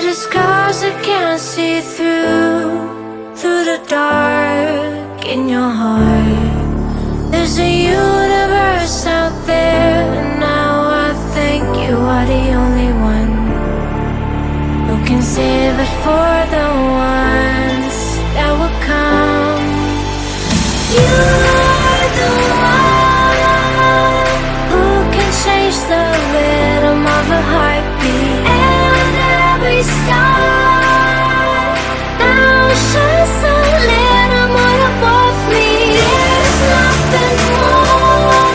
the scars I can't see through the dark in your heart. There's a universe out there, and now I think you are the only one who can save it for the ones that will come. You are the one who can change the rhythm of a heartbeat, and every star now shines a little more above me. There's nothing more.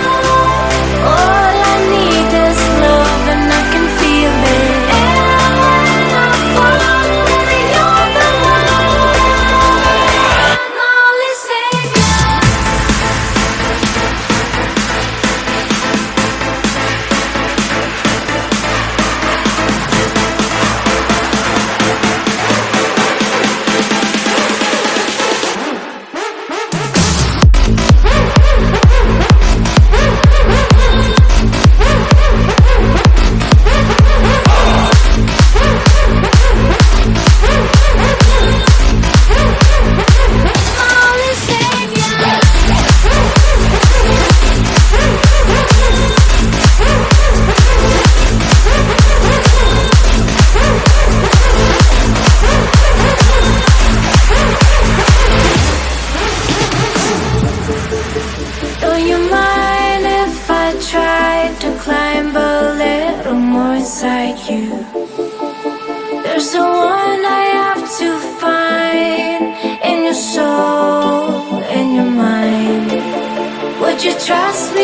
All I need is love, and I can feel it. And when I fall, you're the one, my only savior. Don't you mind if I try to climb a little more inside you? There's the one I have to find in your soul, in your mind. Would you trust me